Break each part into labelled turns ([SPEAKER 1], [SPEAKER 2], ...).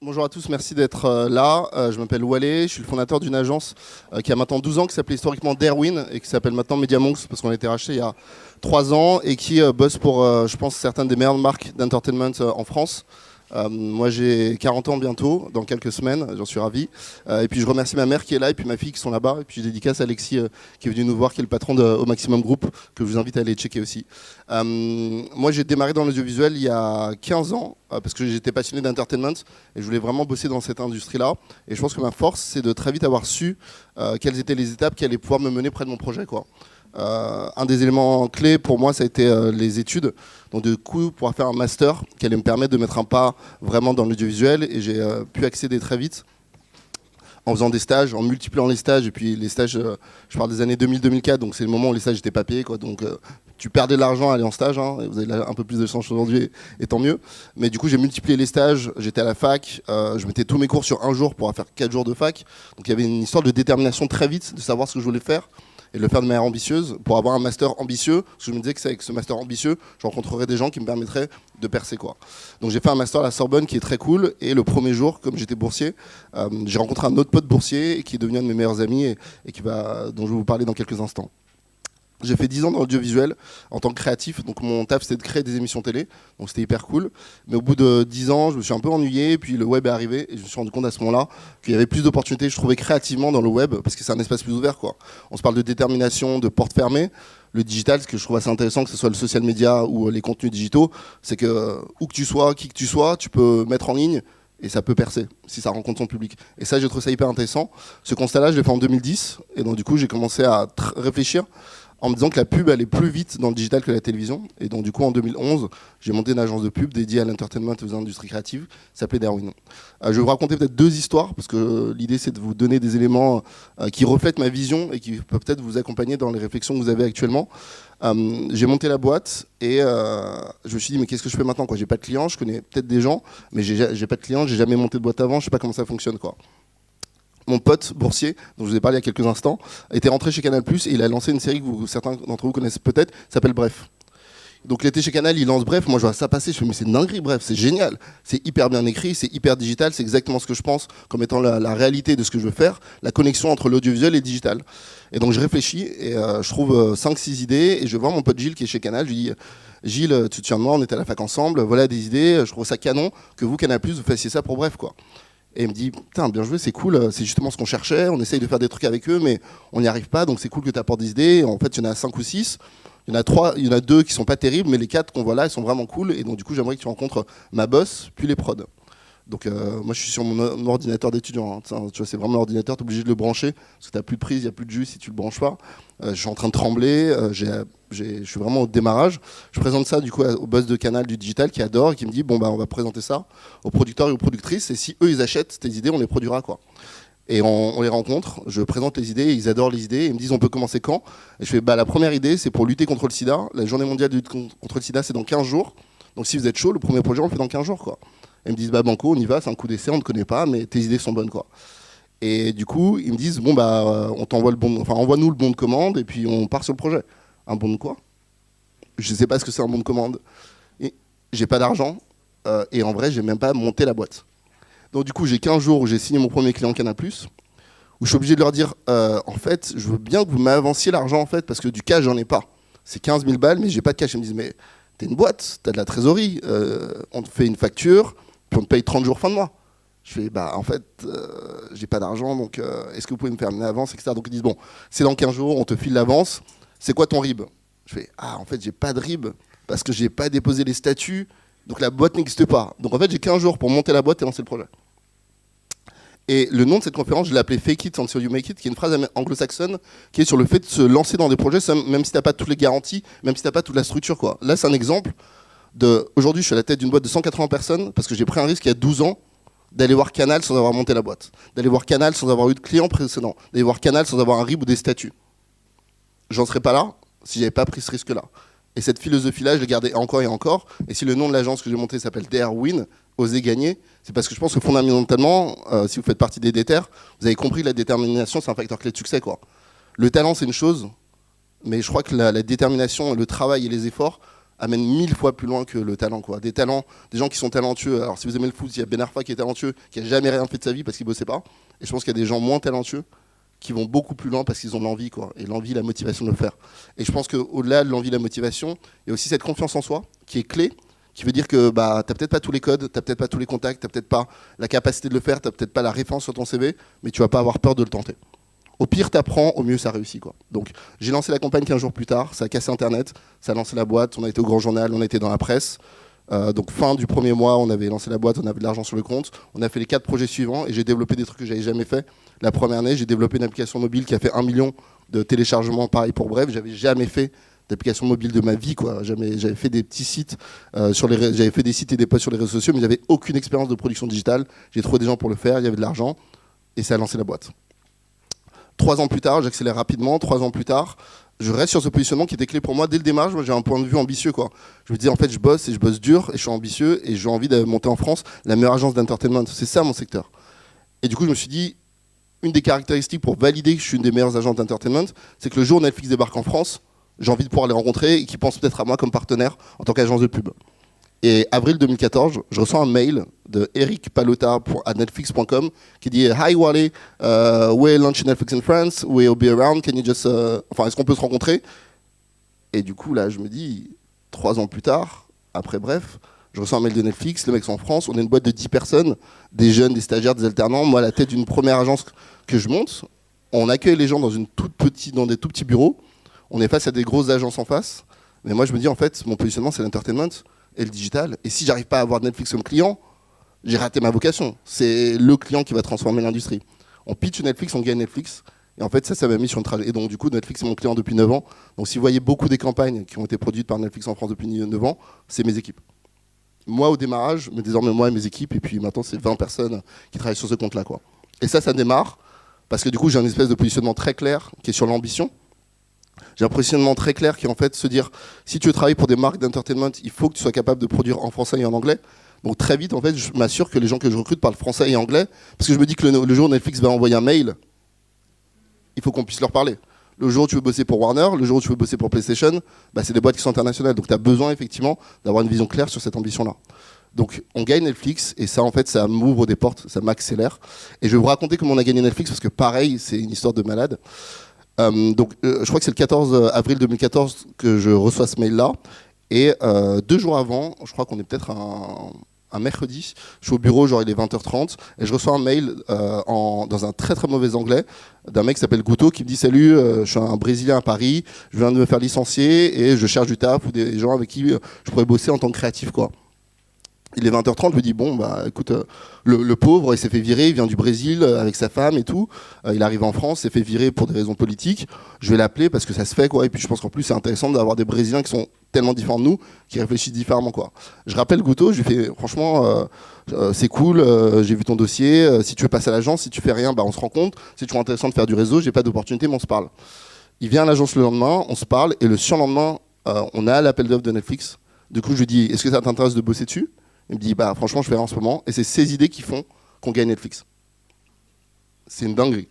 [SPEAKER 1] Bonjour à tous, merci d'être là. Je m'appelle Walé, je suis le fondateur d'une agence qui a maintenant 12 ans, qui s'appelait historiquement Darwin et qui s'appelle maintenant Mediamonks parce qu'on a été racheté il y a 3 ans et qui bosse pour, je pense, certaines des meilleures marques d'entertainment en France. Moi j'ai 40 ans bientôt, dans quelques semaines, j'en suis ravi. Et puis je remercie ma mère qui est là et puis ma fille qui sont là-bas. Et puis je dédicace à Alexis qui est venu nous voir, qui est le patron de Au Maximum Group, que je vous invite à aller checker aussi. Moi j'ai démarré dans l'audiovisuel il y a 15 ans parce que j'étais passionné d'entertainment et je voulais vraiment bosser dans cette industrie-là. Et je pense que ma force c'est de très vite avoir su quelles étaient les étapes qui allaient pouvoir me mener près de mon projet, quoi. Un des éléments clés pour moi, ça a été les études. Donc du coup, pouvoir faire un master qui allait me permettre de mettre un pas vraiment dans l'audiovisuel. Et j'ai pu accéder très vite en faisant des stages, en multipliant les stages. Et puis les stages, je parle des années 2000-2004, donc c'est le moment où les stages n'étaient pas payés, quoi. Donc tu perdais de l'argent à aller en stage, hein, et vous avez un peu plus de chance aujourd'hui, et tant mieux. Mais du coup, j'ai multiplié les stages, j'étais à la fac, je mettais tous mes cours sur un jour pour faire 4 jours de fac. Donc il y avait une histoire de détermination très vite, de savoir ce que je voulais faire et de le faire de manière ambitieuse pour avoir un master ambitieux, parce que je me disais que c'est avec ce master ambitieux, je rencontrerais des gens qui me permettraient de percer, quoi. Donc j'ai fait un master à la Sorbonne qui est très cool, et le premier jour, comme j'étais boursier, j'ai rencontré un autre pote boursier qui est devenu un de mes meilleurs amis et dont je vais vous parler dans quelques instants. J'ai fait 10 ans dans l'audiovisuel en tant que créatif, donc mon taf c'était de créer des émissions télé, donc c'était hyper cool. Mais au bout de 10 ans, je me suis un peu ennuyé, et puis le web est arrivé, et je me suis rendu compte à ce moment-là qu'il y avait plus d'opportunités, je trouvais créativement dans le web, parce que c'est un espace plus ouvert, quoi. On se parle de détermination, de porte fermée. Le digital, ce que je trouve assez intéressant, que ce soit le social media ou les contenus digitaux, c'est que où que tu sois, qui que tu sois, tu peux mettre en ligne, et ça peut percer si ça rencontre son public. Et ça, j'ai trouvé ça hyper intéressant. Ce constat-là, je l'ai fait en 2010, et donc du coup, j'ai commencé à réfléchir en me disant que la pub allait plus vite dans le digital que la télévision. Et donc du coup en 2011, j'ai monté une agence de pub dédiée à l'entertainment et aux industries créatives, qui s'appelait Darwin. Je vais vous raconter peut-être 2 histoires, parce que l'idée c'est de vous donner des éléments qui reflètent ma vision et qui peuvent peut-être vous accompagner dans les réflexions que vous avez actuellement. J'ai monté la boîte et je me suis dit mais qu'est-ce que je fais maintenant, quoi. J'ai pas de clients, je connais peut-être des gens, mais j'ai pas de clients, j'ai jamais monté de boîte avant, je sais pas comment ça fonctionne, quoi. Mon pote boursier, dont je vous ai parlé il y a quelques instants, était rentré chez Canal+, et il a lancé une série que certains d'entre vous connaissent peut-être, s'appelle Bref. Donc l'été chez Canal, il lance Bref, moi je vois ça passer, je me dis mais c'est une dinguerie, Bref, c'est génial, c'est hyper bien écrit, c'est hyper digital, c'est exactement ce que je pense comme étant la réalité de ce que je veux faire, la connexion entre l'audiovisuel et le digital. Et donc je réfléchis, et je trouve 5-6 idées, et je vois mon pote Gilles qui est chez Canal, je lui dis Gilles, tu te souviens de moi, on était à la fac ensemble, voilà des idées, je trouve ça canon que vous, Canal+, vous fassiez ça pour Bref, quoi. Et il me dit, putain, bien joué, c'est cool, c'est justement ce qu'on cherchait, on essaye de faire des trucs avec eux, mais on n'y arrive pas, donc c'est cool que tu apportes des idées. En fait, il y en a 5 ou 6, il y en a 2 qui sont pas terribles, mais les 4 qu'on voit là, ils sont vraiment cool, et donc du coup, j'aimerais que tu rencontres ma boss, puis les prods. Donc moi, je suis sur mon ordinateur d'étudiant, hein. Tu vois, c'est vraiment l'ordinateur, tu es obligé de le brancher, parce que tu n'as plus de prise, il n'y a plus de jus si tu le branches pas. Je suis en train de trembler, je suis vraiment au démarrage. Je présente ça du coup au boss de Canal du digital qui adore et qui me dit bon bah on va présenter ça aux producteurs et aux productrices, et si eux ils achètent tes idées, on les produira, quoi. Et on les rencontre, je présente les idées, ils adorent les idées, et ils me disent on peut commencer quand? Et je fais bah la première idée c'est pour lutter contre le sida, la journée mondiale de lutte contre le sida c'est dans 15 jours, donc si vous êtes chaud, le premier projet on le fait dans 15 jours, quoi. Et ils me disent bah banco, on y va, c'est un coup d'essai, on ne connaît pas, mais tes idées sont bonnes, quoi. Et du coup, ils me disent bon bah on t'envoie envoie-nous le bon de commande et puis on part sur le projet. Un bon de quoi? Je sais pas ce que c'est un bon de commande. Et j'ai pas d'argent et en vrai, j'ai même pas monté la boîte. Donc du coup, j'ai 15 jours où j'ai signé mon premier client Canal+, où je suis obligé de leur dire en fait, je veux bien que vous m'avanciez l'argent, en fait, parce que du cash, j'en ai pas. C'est 15 000 balles, mais j'ai pas de cash. Ils me disent mais t'es une boîte, t'as de la trésorerie, on te fait une facture, puis on te paye 30 jours fin de mois. Je fais, bah en fait, j'ai pas d'argent, donc est-ce que vous pouvez me faire une avance, etc. Donc ils disent, bon, c'est dans 15 jours, on te file l'avance, c'est quoi ton RIB? Je fais, ah en fait, j'ai pas de RIB, parce que j'ai pas déposé les statuts, donc la boîte n'existe pas. Donc en fait, j'ai 15 jours pour monter la boîte et lancer le projet. Et le nom de cette conférence, je l'ai appelé Fake it until you make it, qui est une phrase anglo-saxonne qui est sur le fait de se lancer dans des projets, même si t'as pas toutes les garanties, même si t'as pas toute la structure, quoi. Là, c'est un exemple de, aujourd'hui, je suis à la tête d'une boîte de 180 personnes, parce que j'ai pris un risque il y a 12 ans, d'aller voir Canal sans avoir monté la boîte, d'aller voir Canal sans avoir eu de clients précédents, d'aller voir Canal sans avoir un RIB ou des statuts. J'en serais pas là si j'avais pas pris ce risque-là. Et cette philosophie-là, je l'ai gardée encore et encore. Et si le nom de l'agence que j'ai montée s'appelle Darwin, oser gagner, c'est parce que je pense que fondamentalement, si vous faites partie des déter, vous avez compris que la détermination, c'est un facteur clé de succès, quoi. Le talent, c'est une chose, mais je crois que la détermination, le travail et les efforts, amène 1000 fois plus loin que le talent, quoi. Des talents, des gens qui sont talentueux. Alors si vous aimez le foot, il y a Ben Arfa qui est talentueux, qui a jamais rien fait de sa vie parce qu'il bossait pas. Et je pense qu'il y a des gens moins talentueux qui vont beaucoup plus loin parce qu'ils ont l'envie, quoi. Et l'envie, la motivation de le faire. Et je pense qu'au-delà de l'envie, la motivation, il y a aussi cette confiance en soi qui est clé, qui veut dire que bah, tu n'as peut-être pas tous les codes, tu n'as peut-être pas tous les contacts, tu n'as peut-être pas la capacité de le faire, tu n'as peut-être pas la référence sur ton CV, mais tu vas pas avoir peur de le tenter. Au pire, tu apprends, au mieux, ça réussit, quoi. Donc, j'ai lancé la campagne 15 jours plus tard, ça a cassé Internet, ça a lancé la boîte, on a été au Grand Journal, on a été dans la presse. Donc, fin du premier mois, on avait lancé la boîte, on avait de l'argent sur le compte. On a fait les 4 projets suivants et j'ai développé des trucs que j'avais jamais fait. La première année, j'ai développé une application mobile qui a fait 1 million de téléchargements, pareil pour Bref. J'avais jamais fait d'application mobile de ma vie, quoi. J'avais fait des petits sites j'avais fait des sites et des posts sur les réseaux sociaux, mais j'avais aucune expérience de production digitale. J'ai trouvé des gens pour le faire, il y avait de l'argent et ça a lancé la boîte. 3 ans plus tard, j'accélère rapidement, 3 ans plus tard, je reste sur ce positionnement qui était clé pour moi dès le démarrage. Moi, j'ai un point de vue ambitieux, quoi. Je me dis, en fait, je bosse et je bosse dur et je suis ambitieux et j'ai envie de monter en France la meilleure agence d'entertainment. C'est ça mon secteur. Et du coup, je me suis dit, une des caractéristiques pour valider que je suis une des meilleures agences d'entertainment, c'est que le jour où Netflix débarque en France, j'ai envie de pouvoir les rencontrer et qu'ils pensent peut-être à moi comme partenaire en tant qu'agence de pub. Et avril 2014, je reçois un mail de Eric Palota à netflix.com qui dit Hi Wally, we're launching Netflix in France, we'll be around, can you just... Enfin, est-ce qu'on peut se rencontrer? Et du coup, là, je me dis, 3 ans plus tard, après Bref, je reçois un mail de Netflix, les mecs sont en France, on est une boîte de 10 personnes, des jeunes, des stagiaires, des alternants, moi à la tête d'une première agence que je monte, on accueille les gens dans des tout petits bureaux, on est face à des grosses agences en face, mais moi je me dis en fait, mon positionnement c'est l'entertainment et le digital. Et si j'arrive pas à avoir Netflix comme client, j'ai raté ma vocation. C'est le client qui va transformer l'industrie. On pitch Netflix, on gagne Netflix. Et en fait, ça m'a mis sur une trajectoire. Et donc, du coup, Netflix est mon client depuis 9 ans. Donc, si vous voyez beaucoup des campagnes qui ont été produites par Netflix en France depuis 9 ans, c'est mes équipes. Moi, au démarrage, mais désormais, moi et mes équipes. Et puis maintenant, c'est 20 personnes qui travaillent sur ce compte-là, quoi. Et ça démarre. Parce que du coup, j'ai un espèce de positionnement très clair qui est sur l'ambition. J'ai un positionnement très clair qui est en fait se dire, si tu veux travailler pour des marques d'entertainment, il faut que tu sois capable de produire en français et en anglais. Donc très vite, en fait, je m'assure que les gens que je recrute parlent français et anglais, parce que je me dis que le jour où Netflix va envoyer un mail, il faut qu'on puisse leur parler. Le jour où tu veux bosser pour Warner, le jour où tu veux bosser pour PlayStation, bah, c'est des boîtes qui sont internationales. Donc tu as besoin effectivement d'avoir une vision claire sur cette ambition-là. Donc on gagne Netflix et ça en fait ça m'ouvre des portes, ça m'accélère. Et je vais vous raconter comment on a gagné Netflix parce que pareil, c'est une histoire de malade. Je crois que c'est le 14 avril 2014 que je reçois ce mail-là. Et 2 jours avant, je crois qu'on est peut-être un mercredi, je suis au bureau, genre il est 20h30, et je reçois un mail dans un très très mauvais anglais d'un mec qui s'appelle Guto qui me dit salut, je suis un Brésilien à Paris, je viens de me faire licencier et je cherche du taf ou des gens avec qui je pourrais bosser en tant que créatif, quoi. Il est 20h30, je me dis bon bah écoute, le pauvre il s'est fait virer, il vient du Brésil avec sa femme et tout, il arrive en France, s'est fait virer pour des raisons politiques, je vais l'appeler parce que ça se fait, quoi, et puis je pense qu'en plus c'est intéressant d'avoir des Brésiliens qui sont tellement différents de nous, qui réfléchissent différemment, quoi. Je rappelle Guto, je lui fais franchement c'est cool, j'ai vu ton dossier, si tu veux passer à l'agence, si tu fais rien, bah on se rencontre, c'est toujours intéressant de faire du réseau, j'ai pas d'opportunité mais on se parle. Il vient à l'agence le lendemain, on se parle et le surlendemain on a l'appel d'offres de Netflix. Du coup je lui dis est-ce que ça t'intéresse de bosser dessus? Il me dit, bah franchement, je fais rien en ce moment. Et c'est ces idées qui font qu'on gagne Netflix. C'est une dinguerie.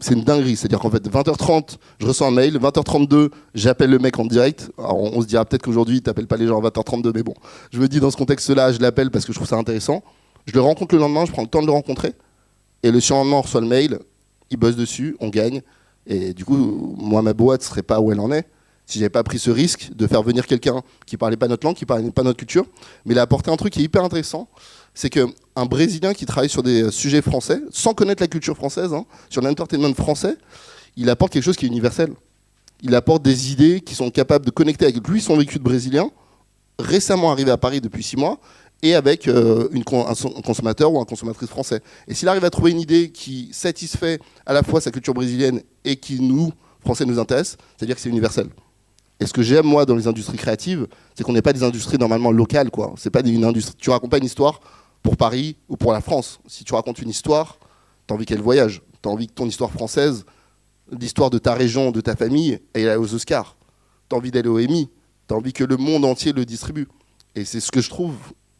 [SPEAKER 1] C'est une dinguerie. C'est-à-dire qu'en fait, 20h30, je reçois un mail. 20h32, j'appelle le mec en direct. Alors, on se dira peut-être qu'aujourd'hui, il t'appelle pas les gens à 20h32, mais bon. Je me dis, dans ce contexte-là, je l'appelle parce que je trouve ça intéressant. Je le rencontre le lendemain, je prends le temps de le rencontrer. Et le surlendemain, on reçoit le mail. Il bosse dessus, on gagne. Et du coup, moi, ma boîte ne serait pas où elle en est si j'avais pas pris ce risque de faire venir quelqu'un qui parlait pas notre langue, qui parlait pas notre culture, mais il a apporté un truc qui est hyper intéressant, c'est qu'un Brésilien qui travaille sur des sujets français, sans connaître la culture française, hein, sur l'entertainment français, il apporte quelque chose qui est universel. Il apporte des idées qui sont capables de connecter avec lui, son vécu de Brésilien, récemment arrivé à Paris depuis 6 mois, et avec un consommateur ou un consommatrice français. Et s'il arrive à trouver une idée qui satisfait à la fois sa culture brésilienne et qui nous, Français, nous intéresse, c'est-à-dire que c'est universel. Et ce que j'aime, moi, dans les industries créatives, c'est qu'on n'est pas des industries normalement locales, quoi. C'est pas une industrie. Tu racontes pas une histoire pour Paris ou pour la France. Si tu racontes une histoire, tu as envie qu'elle voyage. Tu as envie que ton histoire française, l'histoire de ta région, de ta famille, elle aille aux Oscars. Tu as envie d'aller au Emmy. Tu as envie que le monde entier le distribue. Et c'est ce que je trouve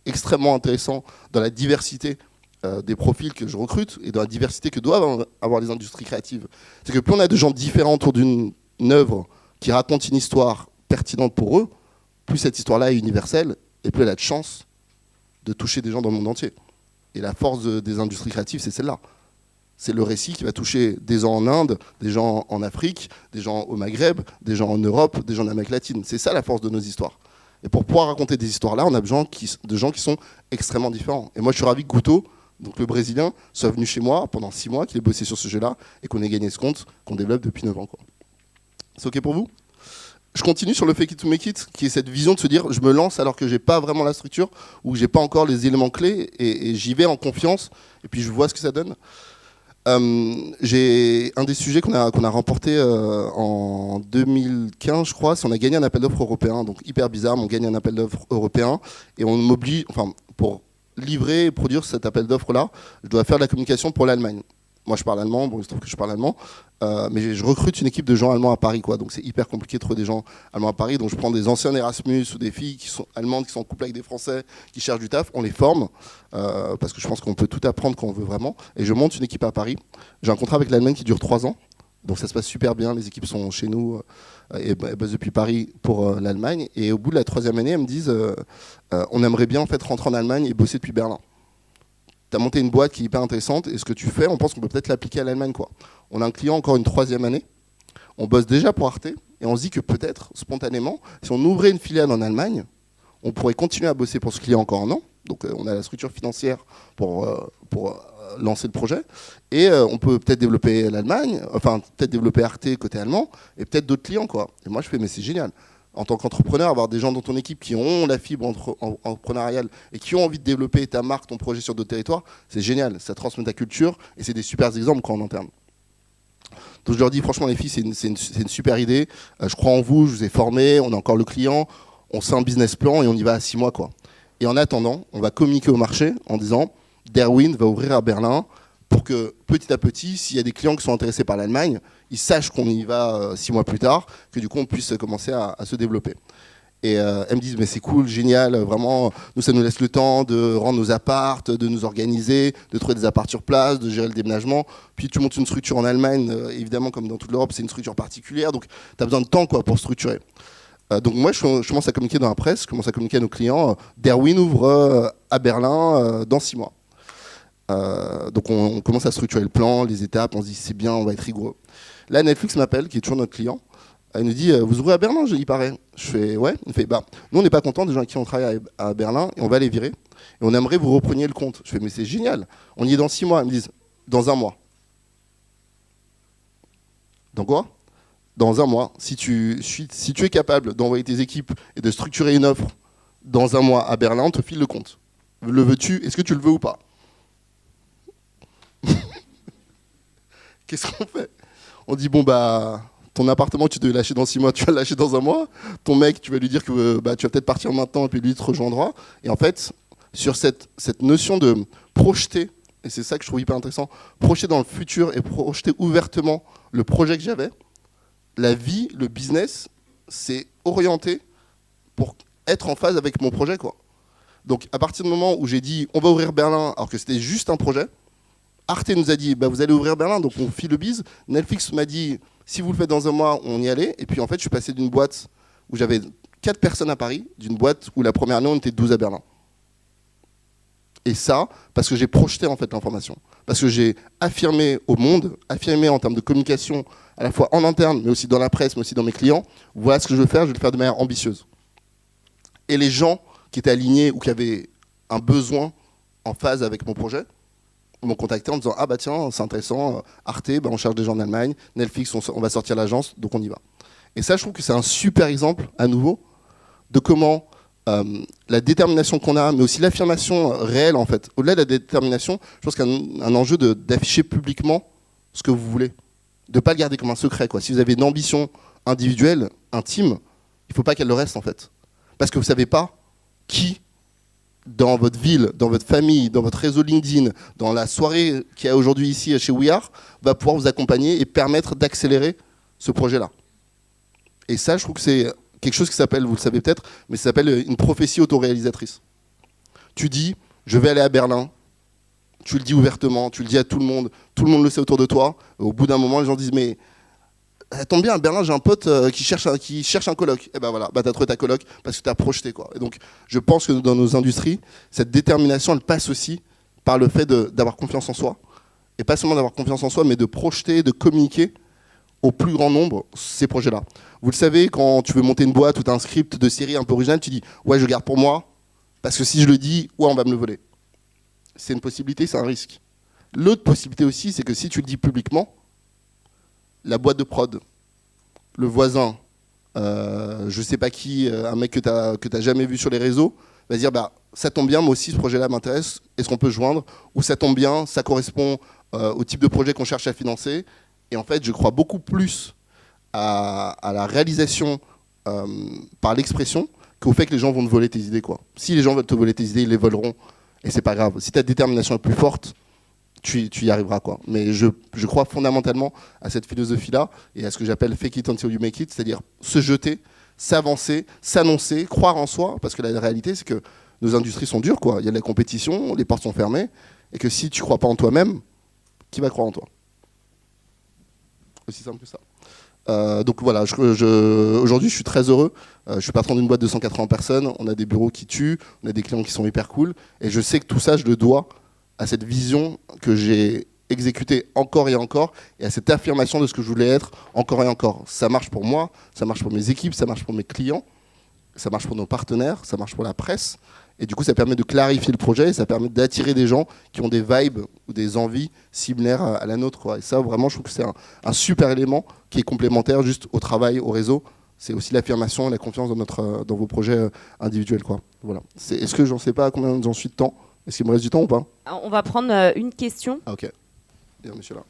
[SPEAKER 1] extrêmement intéressant dans la diversité des profils que je recrute et dans la diversité que doivent avoir les industries créatives. C'est que plus on a de gens différents autour d'une œuvre qui raconte une histoire pertinente pour eux, plus cette histoire-là est universelle, et plus elle a de chance de toucher des gens dans le monde entier. Et la force des industries créatives, c'est celle-là. C'est le récit qui va toucher des gens en Inde, des gens en Afrique, des gens au Maghreb, des gens en Europe, des gens en Amérique latine. C'est ça la force de nos histoires. Et pour pouvoir raconter des histoires-là, on a besoin de gens qui sont extrêmement différents. Et moi, je suis ravi que Guto, donc le Brésilien, soit venu chez moi pendant 6 mois, qu'il ait bossé sur ce jeu-là, et qu'on ait gagné ce compte qu'on développe depuis 9 ans. Quoi. C'est OK pour vous ? Je continue sur le fake it to make it, qui est cette vision de se dire je me lance alors que j'ai pas vraiment la structure ou que j'ai pas encore les éléments clés et j'y vais en confiance et puis je vois ce que ça donne. J'ai un des sujets qu'on a remporté en 2015, je crois, c'est on a gagné un appel d'offres européen, donc hyper bizarre, mais on gagne un appel d'offres européen et on m'oblige, enfin pour livrer et produire cet appel d'offres là, je dois faire de la communication pour l'Allemagne. Moi, je parle allemand, bon, il se trouve que je parle allemand, mais je recrute une équipe de gens allemands à Paris, quoi. Donc c'est hyper compliqué de trouver des gens allemands à Paris. Donc je prends des anciens Erasmus ou des filles qui sont allemandes, qui sont en couple avec des Français, qui cherchent du taf, on les forme, parce que je pense qu'on peut tout apprendre quand on veut vraiment. Et je monte une équipe à Paris. J'ai un contrat avec l'Allemagne qui dure 3 ans, donc ça se passe super bien. Les équipes sont chez nous et bossent depuis Paris pour l'Allemagne. Et au bout de la 3e année, elles me disent on aimerait bien en fait rentrer en Allemagne et bosser depuis Berlin. Tu as monté une boîte qui est hyper intéressante et ce que tu fais, on pense qu'on peut peut-être l'appliquer à l'Allemagne, quoi. On a un client encore une 3e année, on bosse déjà pour Arte et on se dit que peut-être, spontanément, si on ouvrait une filiale en Allemagne, on pourrait continuer à bosser pour ce client encore un an. Donc on a la structure financière pour lancer le projet et on peut peut-être développer l'Allemagne, enfin peut-être développer Arte côté allemand et peut-être d'autres clients, quoi. Et moi je fais mais c'est génial. En tant qu'entrepreneur, avoir des gens dans ton équipe qui ont la fibre entrepreneuriale et qui ont envie de développer ta marque, ton projet sur d'autres territoires, c'est génial. Ça transmet ta culture et c'est des super exemples quand on interne. Donc je leur dis franchement les filles, c'est une super idée. Je crois en vous, je vous ai formé, on a encore le client, on sait un business plan et on y va à 6 mois, quoi. Et en attendant, on va communiquer au marché en disant Derwin va ouvrir à Berlin pour que petit à petit, s'il y a des clients qui sont intéressés par l'Allemagne, ils sachent qu'on y va 6 mois plus tard, que du coup on puisse commencer à se développer. Et elles me disent mais c'est cool, génial, vraiment, nous ça nous laisse le temps de rendre nos appartes, de nous organiser, de trouver des apparts sur place, de gérer le déménagement. Puis tu montes une structure en Allemagne, évidemment comme dans toute l'Europe, c'est une structure particulière, donc tu as besoin de temps, quoi, pour structurer. Donc moi je commence à communiquer dans la presse, je commence à communiquer à nos clients, Derwin ouvre à Berlin dans 6 mois. Donc on commence à structurer le plan, les étapes, on se dit c'est bien, on va être rigoureux. Là Netflix m'appelle, qui est toujours notre client, elle nous dit vous ouvrez à Berlin, il paraît. Je fais ouais, il fait bah nous on n'est pas contents des gens avec qui on travaille à Berlin et on va les virer. Et on aimerait que vous repreniez le compte. Je fais mais c'est génial, on y est dans 6 mois. Ils me disent dans 1 mois. Dans quoi ? Dans 1 mois. Si tu es capable d'envoyer tes équipes et de structurer une offre dans 1 mois à Berlin, on te file le compte. Le veux-tu ? Est-ce que tu le veux ou pas ? Qu'est-ce qu'on fait ? On dit bon bah ton appartement tu devais lâcher dans 6 mois, tu vas le lâcher dans 1 mois. Ton mec tu vas lui dire que bah, tu vas peut-être partir maintenant et puis lui te rejoindra. Et en fait sur cette notion de projeter, et c'est ça que je trouve hyper intéressant, projeter dans le futur et projeter ouvertement le projet que j'avais, la vie, le business, c'est orienté pour être en phase avec mon projet, quoi. Donc à partir du moment où j'ai dit on va ouvrir Berlin alors que c'était juste un projet, Arte nous a dit bah, vous allez ouvrir Berlin, donc on file le bise. Netflix m'a dit si vous le faites dans 1 mois, on y allait. Et puis en fait, je suis passé d'une boîte où j'avais 4 personnes à Paris, d'une boîte où la première année on était 12 à Berlin. Et ça, parce que j'ai projeté en fait l'information, parce que j'ai affirmé au monde, affirmé en termes de communication, à la fois en interne, mais aussi dans la presse, mais aussi dans mes clients. Voilà ce que je veux faire, je vais le faire de manière ambitieuse. Et les gens qui étaient alignés ou qui avaient un besoin en phase avec mon projet m'ont contacté en disant ah bah tiens c'est intéressant, Arte bah, on cherche des gens en Allemagne, Netflix on va sortir l'agence donc on y va. Et ça je trouve que c'est un super exemple à nouveau de comment la détermination qu'on a mais aussi l'affirmation réelle en fait, au-delà de la détermination je pense qu'il y a un enjeu d'afficher publiquement ce que vous voulez, de ne pas le garder comme un secret, quoi. Si vous avez une ambition individuelle, intime, il ne faut pas qu'elle le reste en fait, parce que vous ne savez pas qui dans votre ville, dans votre famille, dans votre réseau LinkedIn, dans la soirée qu'il y a aujourd'hui ici chez We Are, va pouvoir vous accompagner et permettre d'accélérer ce projet-là. Et ça, je trouve que c'est quelque chose qui s'appelle, vous le savez peut-être, mais ça s'appelle une prophétie autoréalisatrice. Tu dis, je vais aller à Berlin, tu le dis ouvertement, tu le dis à tout le monde le sait autour de toi, au bout d'un moment, les gens disent, mais Ça tombe bien, à Berlin, j'ai un pote qui cherche un coloc. Et ben voilà, bah, t'as trouvé ta coloc parce que t'as projeté, quoi. Et donc, je pense que dans nos industries, cette détermination, elle passe aussi par le fait d'avoir confiance en soi. Et pas seulement d'avoir confiance en soi, mais de projeter, de communiquer au plus grand nombre ces projets-là. Vous le savez, quand tu veux monter une boîte ou tu as un script de série un peu original, tu dis « ouais, je garde pour moi, parce que si je le dis, ouais, on va me le voler ». C'est une possibilité, c'est un risque. L'autre possibilité aussi, c'est que si tu le dis publiquement, la boîte de prod, le voisin, je sais pas qui, un mec que tu n'as jamais vu sur les réseaux, va dire bah, ça tombe bien, moi aussi ce projet-là m'intéresse, est-ce qu'on peut se joindre? Ou ça tombe bien, ça correspond au type de projet qu'on cherche à financer. Et en fait, je crois beaucoup plus à la réalisation par l'expression qu'au fait que les gens vont te voler tes idées, quoi. Si les gens veulent te voler tes idées, ils les voleront. Et c'est pas grave. Si ta détermination est plus forte, tu y arriveras, quoi. Mais je crois fondamentalement à cette philosophie-là et à ce que j'appelle fake it until you make it, c'est-à-dire se jeter, s'avancer, s'annoncer, croire en soi, parce que la réalité, c'est que nos industries sont dures, quoi. Il y a de la compétition, les portes sont fermées, et que si tu crois pas en toi-même, qui va croire en toi? Aussi simple que ça. Donc voilà, aujourd'hui je suis très heureux. Je suis patron d'une boîte de 180 personnes, on a des bureaux qui tuent, on a des clients qui sont hyper cool, et je sais que tout ça, je le dois à cette vision que j'ai exécutée encore et encore, et à cette affirmation de ce que je voulais être encore et encore. Ça marche pour moi, ça marche pour mes équipes, ça marche pour mes clients, ça marche pour nos partenaires, ça marche pour la presse, et du coup ça permet de clarifier le projet, et ça permet d'attirer des gens qui ont des vibes ou des envies similaires à la nôtre, quoi. Et ça vraiment je trouve que c'est un super élément qui est complémentaire juste au travail, au réseau. C'est aussi l'affirmation et la confiance dans vos projets individuels, quoi. Voilà. Est-ce que j'en sais pas combien j'en suis de temps? Est-ce qu'il me reste du temps ou pas?
[SPEAKER 2] On va prendre une question.
[SPEAKER 1] Ah, ok. Bien, monsieur là.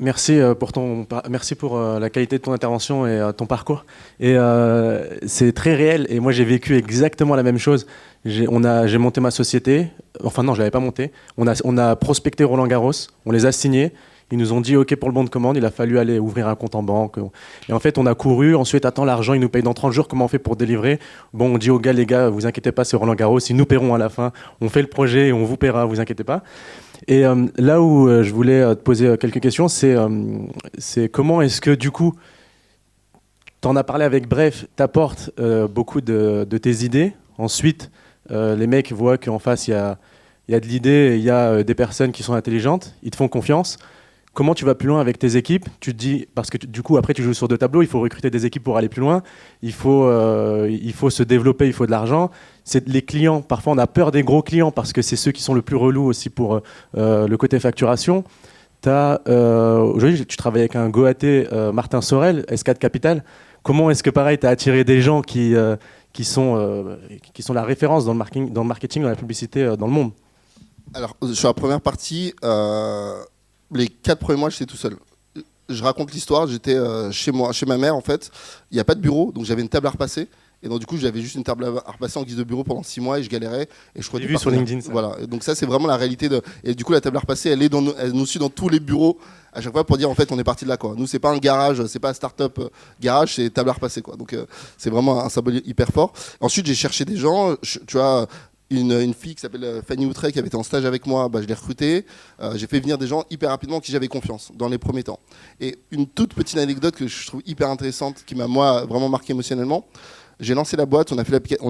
[SPEAKER 3] Merci pour la qualité de ton intervention et ton parcours. Et c'est très réel. Et moi, j'ai vécu exactement la même chose. J'ai monté ma société. Enfin non, je l'avais pas montée. On a prospecté Roland Garros. On les a signés. Ils nous ont dit OK pour le bon de commande. Il a fallu aller ouvrir un compte en banque. Et en fait, on a couru. Ensuite, attends, l'argent, ils nous payent dans 30 jours. Comment on fait pour délivrer? Bon, on dit aux gars, les gars, vous inquiétez pas, c'est Roland Garros. Ils nous paieront à la fin. On fait le projet et on vous paiera. Vous inquiétez pas. Et là où je voulais te poser quelques questions, c'est comment est-ce que du coup, tu en as parlé avec Bref, tu apportes beaucoup de tes idées. Ensuite, les mecs voient qu'en face, il y a de l'idée, il y a des personnes qui sont intelligentes, ils te font confiance. Comment tu vas plus loin avec tes équipes? Tu te dis, parce que du coup, après, tu joues sur deux tableaux, il faut recruter des équipes pour aller plus loin, il faut se développer, il faut de l'argent. Les clients, parfois, on a peur des gros clients parce que c'est ceux qui sont le plus relous aussi pour le côté facturation. Aujourd'hui, tu travailles avec un Goaté, Martin Sorel, S4 Capital. Comment est-ce que, pareil, tu as attiré des gens qui sont la référence dans le marketing, dans la publicité, dans le monde?
[SPEAKER 1] Alors, sur la première partie, les 4 premiers mois, j'étais tout seul. Je raconte l'histoire, j'étais chez ma mère en fait. Il n'y a pas de bureau, donc j'avais une table à repasser. Et donc du coup, j'avais juste une table à repasser en guise de bureau pendant 6 mois et je galérais. Et je
[SPEAKER 3] J'ai vu sur LinkedIn ça.
[SPEAKER 1] Voilà. Et donc ça, c'est vraiment la réalité. Et du coup, la table à repasser, elle nous suit dans tous les bureaux à chaque fois pour dire en fait, on est parti de là, quoi. Nous, c'est pas un garage, c'est pas un start-up garage, c'est table à repasser, quoi. Donc c'est vraiment un symbole hyper fort. Ensuite, j'ai cherché des gens. Tu vois. Une fille qui s'appelle Fanny Outret qui avait été en stage avec moi, je l'ai recrutée. J'ai fait venir des gens hyper rapidement en qui j'avais confiance dans les premiers temps. Et une toute petite anecdote que je trouve hyper intéressante, qui m'a moi vraiment marqué émotionnellement. J'ai lancé la boîte, on a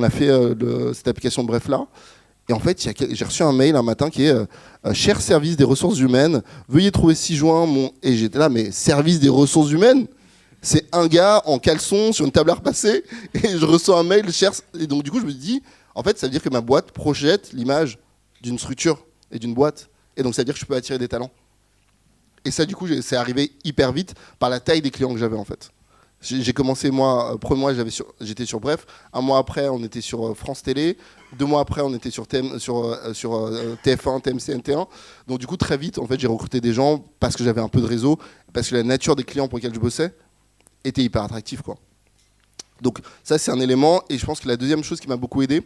[SPEAKER 1] fait cette application de Bref là. Et en fait, j'ai reçu un mail un matin qui est cher service des ressources humaines, veuillez trouver 6 juin Et j'étais là, mais service des ressources humaines, c'est un gars en caleçon sur une table à repasser. Et je reçois un mail cher. Et donc du coup, je me dis. En fait, ça veut dire que ma boîte projette l'image d'une structure et d'une boîte. Et donc, ça veut dire que je peux attirer des talents. Et ça, du coup, c'est arrivé hyper vite par la taille des clients que j'avais, en fait. J'ai commencé, moi, premier mois, j'étais sur Bref. Un mois après, on était sur France Télé. 2 mois après, on était sur TF1, TMC, NT1. Donc, du coup, très vite, en fait, j'ai recruté des gens parce que j'avais un peu de réseau, parce que la nature des clients pour lesquels je bossais était hyper attractive, quoi. Donc ça, c'est un élément. Et je pense que la deuxième chose qui m'a beaucoup aidé,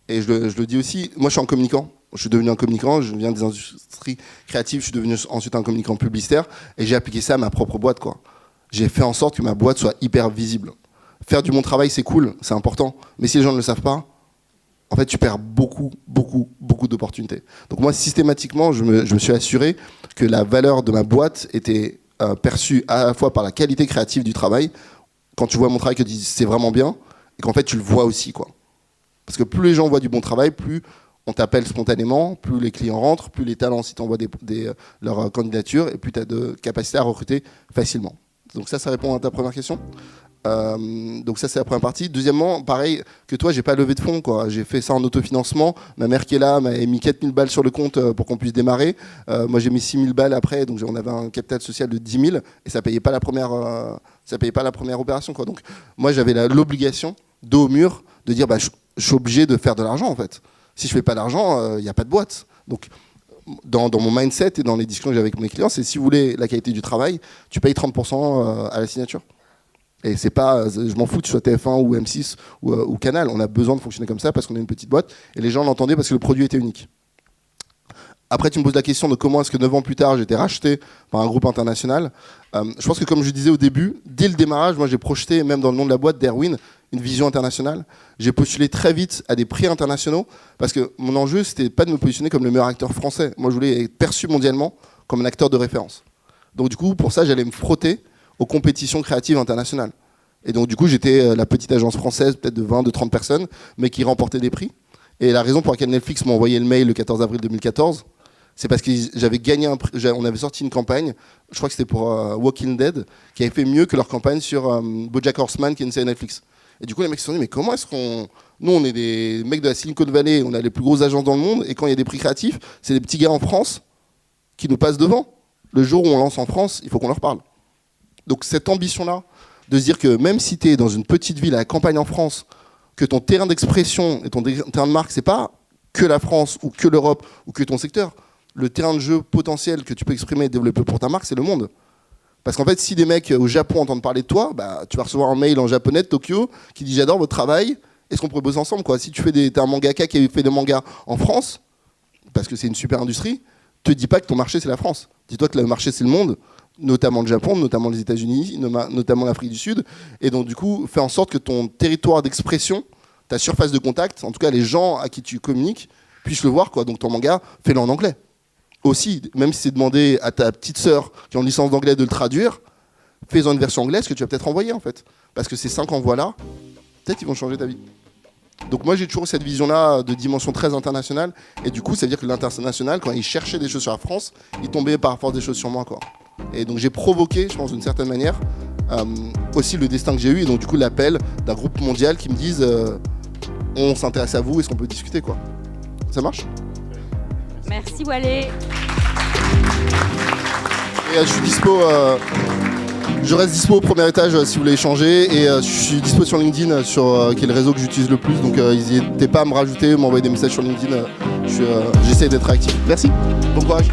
[SPEAKER 1] et je le dis aussi, moi je suis un communicant. Je suis devenu un communicant, je viens des industries créatives, je suis devenu ensuite un communicant publicitaire. Et j'ai appliqué ça à ma propre boîte, quoi. J'ai fait en sorte que ma boîte soit hyper visible. Faire du bon travail, c'est cool, c'est important. Mais si les gens ne le savent pas, en fait, tu perds beaucoup d'opportunités. Donc moi, systématiquement, je me suis assuré que la valeur de ma boîte était perçu à la fois par la qualité créative du travail, quand tu vois mon travail, que tu dis c'est vraiment bien, et qu'en fait tu le vois aussi, quoi. Parce que plus les gens voient du bon travail, plus on t'appelle spontanément, plus les clients rentrent, plus les talents si t'envoies leur candidature, et plus tu as de capacité à recruter facilement. Donc ça répond à ta première question. Donc ça c'est la première partie. Deuxièmement, pareil que toi, j'ai pas levé de fonds, quoi. J'ai fait ça en autofinancement. Ma mère qui est là m'a mis 4000 balles sur le compte pour qu'on puisse démarrer. Moi j'ai mis 6000 balles après, donc on avait un capital social de 10 000 et ça payait pas la première opération, quoi. Donc moi j'avais l'obligation, dos au mur, de dire je suis obligé de faire de l'argent en fait. Si je fais pas d'argent, il n'y a pas de boîte. Donc dans mon mindset et dans les discussions que j'ai avec mes clients, c'est si vous voulez la qualité du travail, tu payes 30% à la signature. Et c'est pas, je m'en fous que tu sois TF1 ou M6 ou Canal. On a besoin de fonctionner comme ça parce qu'on est une petite boîte et les gens l'entendaient parce que le produit était unique. Après, tu me poses la question de comment est-ce que 9 ans plus tard, j'ai été racheté par un groupe international. Je pense que comme je disais au début, dès le démarrage, moi j'ai projeté, même dans le nom de la boîte, Derwin, une vision internationale. J'ai postulé très vite à des prix internationaux parce que mon enjeu, c'était pas de me positionner comme le meilleur acteur français. Moi, je voulais être perçu mondialement comme un acteur de référence. Donc du coup, pour ça, j'allais me frotter aux compétitions créatives internationales. Et donc du coup, j'étais la petite agence française, peut-être de 20, de 30 personnes, mais qui remportait des prix. Et la raison pour laquelle Netflix m'a envoyé le mail le 14 avril 2014, c'est parce que j'avais gagné on avait sorti une campagne, je crois que c'était pour Walking Dead, qui avait fait mieux que leur campagne sur BoJack Horseman, qui est une série Netflix. Et du coup, les mecs se sont dit, mais comment est-ce qu'on... Nous, on est des mecs de la Silicon Valley, on a les plus grosses agences dans le monde, et quand il y a des prix créatifs, c'est des petits gars en France qui nous passent devant. Le jour où on lance en France, il faut qu'on leur parle. Donc cette ambition-là, de se dire que même si tu es dans une petite ville à la campagne en France, que ton terrain d'expression et ton terrain de marque, c'est pas que la France ou que l'Europe ou que ton secteur, le terrain de jeu potentiel que tu peux exprimer et développer pour ta marque, c'est le monde. Parce qu'en fait, si des mecs au Japon entendent parler de toi, tu vas recevoir un mail en japonais de Tokyo qui dit « J'adore votre travail, est-ce qu'on pourrait bosser ensemble ?» Si tu t'es un mangaka qui fait des mangas en France, parce que c'est une super industrie, te dis pas que ton marché c'est la France. Dis-toi que le marché c'est le monde, notamment le Japon, notamment les États-Unis, notamment l'Afrique du Sud. Et donc du coup, fais en sorte que ton territoire d'expression, ta surface de contact, en tout cas les gens à qui tu communiques, puissent le voir, quoi. Donc ton manga, fais-le en anglais. Aussi, même si c'est demandé à ta petite sœur qui a une licence d'anglais de le traduire, fais-en une version anglaise que tu vas peut-être envoyer en fait. Parce que ces 5 envois-là, peut-être ils vont changer ta vie. Donc moi j'ai toujours cette vision-là de dimension très internationale. Et du coup, ça veut dire que l'international, quand il cherchait des choses sur la France, il tombait par force des choses sur moi, quoi. Et donc j'ai provoqué, je pense d'une certaine manière, aussi le destin que j'ai eu. Et donc du coup l'appel d'un groupe mondial qui me disent on s'intéresse à vous, est-ce qu'on peut discuter, quoi. Ça marche ?
[SPEAKER 2] Merci Walé.
[SPEAKER 1] Et je suis dispo, je reste dispo au premier étage si vous voulez échanger. Et je suis dispo sur LinkedIn, qui est le réseau que j'utilise le plus. Donc n'hésitez pas à me rajouter, m'envoyer des messages sur LinkedIn. J'essaie d'être actif. Merci, bon courage.